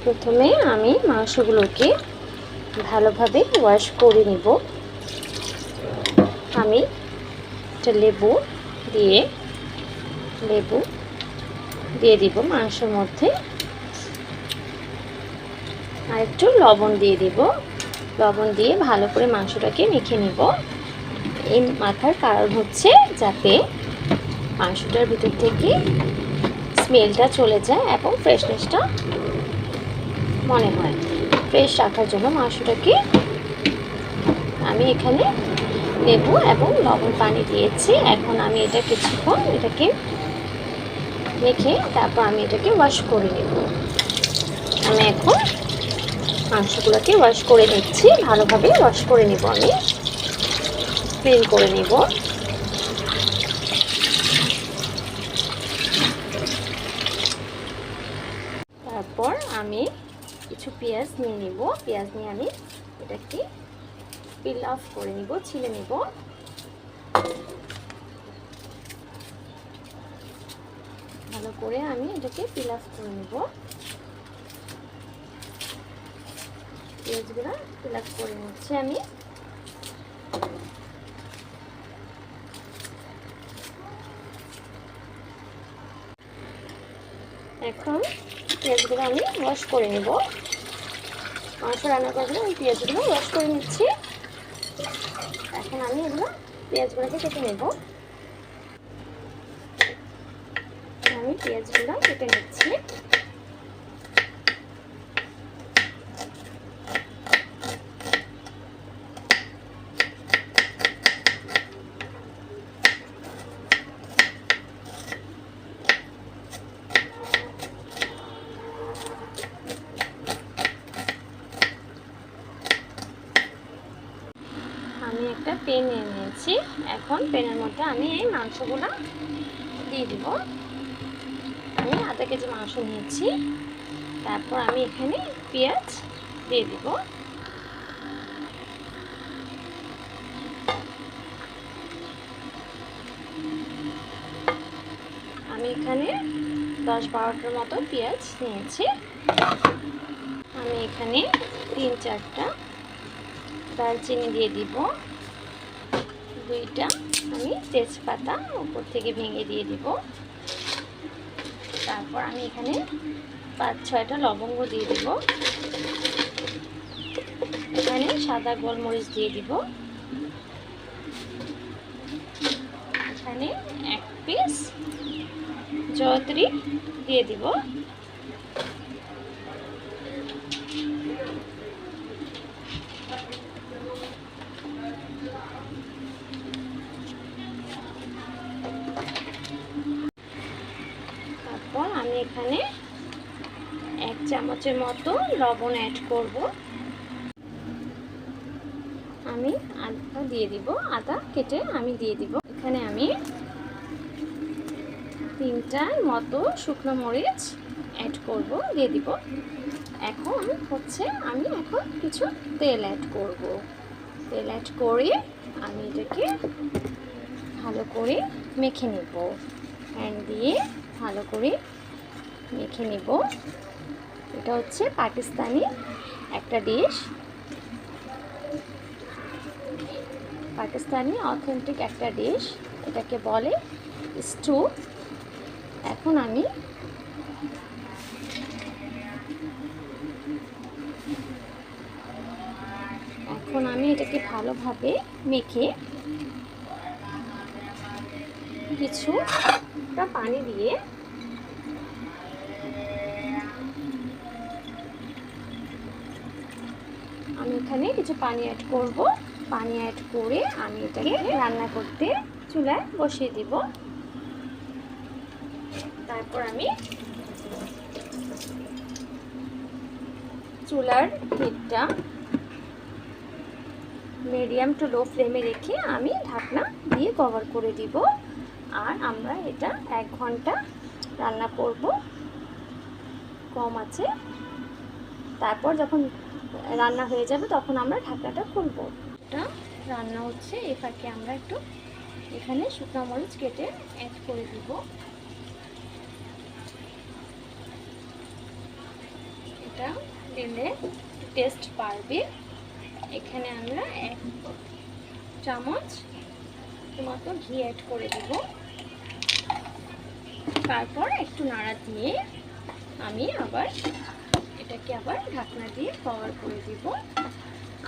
প্রথমে আমি মাংসগুলোকে ভালোভাবে ওয়াশ করে নিব। আমি একটা লেবু দিয়ে দিব মাংসের মধ্যে, আর একটু লবণ দিয়ে দিব। লবণ দিয়ে ভালো করে মাংসটাকে মেখে নিব। এই মাখার কারণ হচ্ছে যাতে মাংসটার ভিতর থেকে স্মেলটা চলে যায় এবং ফ্রেশনেসটা মনে হয়। ফ্রেশ রাখার জন্য মাংসটাকে আমি এখানে লেবু এবং লবণ পানি দিয়েছি। এখন আমি এটা কিছুক্ষণ এটাকে মেখে তারপর আমি এটাকে ওয়াশ করে নেব। আমি এখন মাংসগুলোকে ওয়াশ করে নিচ্ছি, ভালোভাবে ওয়াশ করে নেব। আমি ক্লিন করে নেব। তারপর আমি কিছু পেঁয়াজ নিয়ে নিব। পেঁয়াজ নিয়ে আমি এটাকে পিল অফ করে নিব, ছিলে নিব। ভালো করে আমি এটাকে পিল অফ করে নেব। পেঁয়াজগুলো পিল অফ করে নিচ্ছি আমি। এখন পেঁয়াজগুলো আমি ওয়াশ করে নেব। মাংস রান্না করার জন্য আমি পেঁয়াজগুলো ওয়াশ করে নিচ্ছি। এখন আমি এগুলো পেঁয়াজগুলোকে কেটে নেব। আমি পেঁয়াজগুলো কেটে নিচ্ছি। আমি একটা প্যান নিয়ে নিয়েছি। এখন প্যানের মধ্যে আমি এই মাংসগুলো দিয়ে দিব। আমি আধা কেজি মাংস নিয়েছি। তারপর আমি এখানে পেঁয়াজ দিয়ে দিব। আমি এখানে 10-12টার মতো পেঁয়াজ নিয়েছি। আমি এখানে 3-4টা দারচিনি দিয়ে দিব। 2টা আমি তেজপাতা উপর থেকে ভেঙে দিয়ে দিব। তারপর আমি এখানে 5-6টা লবঙ্গ দিয়ে দিব। এখানে সাদা গোলমরিচ দিয়ে দিব। এখানে 1 পিস জয়ত্রী দিয়ে দিব। তারপর আমি এখানে 1 চামচের মতো লবণ অ্যাড করব। আমি আদা দিয়ে দিব। আদা কেটে আমি দিয়ে দিব। এখানে আমি 3টার মতো শুকনো মরিচ অ্যাড করব, দিয়ে দিব। এখন হচ্ছে আমি এখন কিছু তেল অ্যাড করব। তেল অ্যাড করে আমি এটাকে ভালো করে মেখে নেব। হ্যান্ড দিয়ে ভালো করে মেখে নেব। এটা হচ্ছে পাকিস্তানি একটা ডিশ, পাকিস্তানি অথেন্টিক একটা ডিশ, এটাকে বলে স্টু। এখন আমি এটাকে ভালোভাবে মেখে কিছুটা পানি দিয়ে আমি এখানে কিছু পানি অ্যাড করব। পানি অ্যাড করে আমি এটাকে রান্না করতে চুলায় বসিয়ে দিব। তারপর আমি চুলার হিটটা মিডিয়াম টু লো ফ্লেমে রেখে আমি ঢাকনা দিয়ে কভার করে দিব। আর আমরা এটা 1 ঘন্টা রান্না করব কম আছে। তারপর যখন রান্না হয়ে যাবে তখন আমরা ঢাকনাটা খুলব। এটা রান্না হচ্ছে, এই ফাঁকে আমরা একটু এখানে শুকনো মরিচ কেটে অ্যাড করে দিব। এটা দিলে টেস্ট বাড়বে। এখানে আমরা 1 চামচ মতো ঘি অ্যাড করে দেব। তারপর একটু নাড়া দিয়ে আমি আবার এটাকে আবার ঢাকনা দিয়ে কভার করে দিব।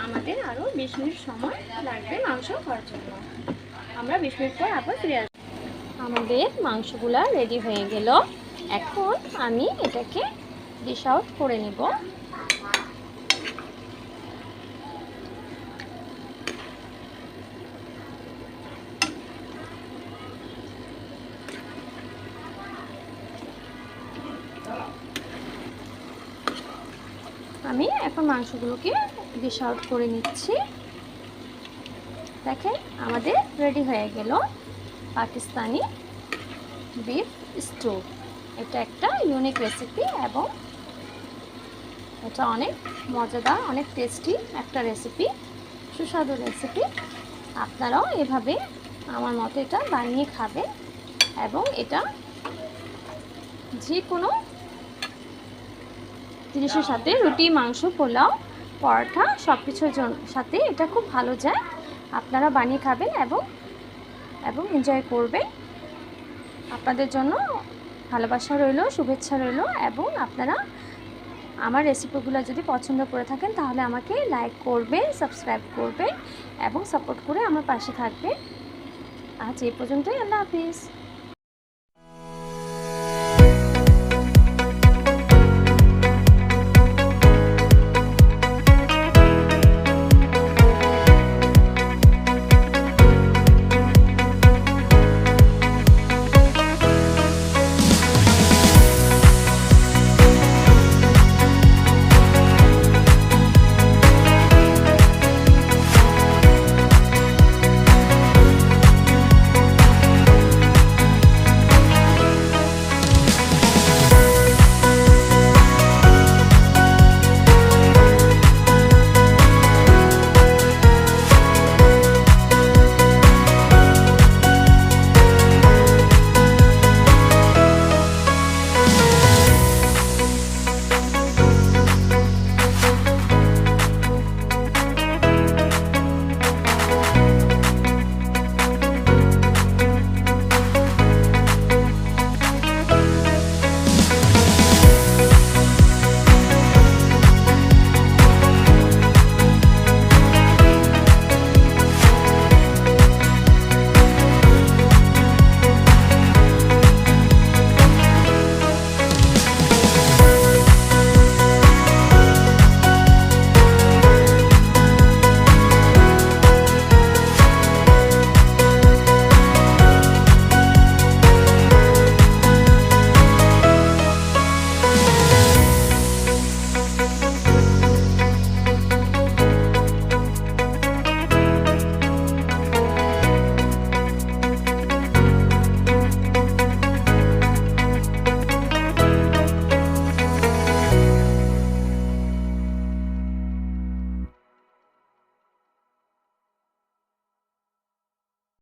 আমাদের আরও 20 মিনিট সময় লাগবে মাংস হওয়ার জন্য। আমরা 20 মিনিট পর আবার ফিরে আসবো। আমাদের মাংসগুলা রেডি হয়ে গেল। এখন আমি এটাকে ডিশ আউট করে নেব। আমি এখন মাংসগুলোকে ডিশ আউট করে নিচ্ছি। দেখেন আমাদের রেডি হয়ে গেল পাকিস্তানি বিফ স্টু। এটা একটা ইউনিক রেসিপি এবং এটা অনেক মজাদার, অনেক টেস্টি একটা রেসিপি, সুস্বাদু রেসিপি। আপনারাও এভাবে আমার মতো এটা বানিয়ে খাবেন এবং এটা যে কোনো জিনিসের সাথে, রুটি, মাংস, পোলাও, পরোটা সব কিছুর সাথে এটা খুব ভালো যায়। আপনারা বানিয়ে খাবেন এবং এনজয় করবেন। আপনাদের জন্য ভালোবাসা রইল, শুভেচ্ছা রইল। এবং আপনারা আমার রেসিপিগুলো যদি পছন্দ করে থাকেন তাহলে আমাকে লাইক করবেন, সাবস্ক্রাইব করবেন এবং সাপোর্ট করে আমার পাশে থাকবেন। আজ এই পর্যন্তই। আল্লাহ হাফিজ।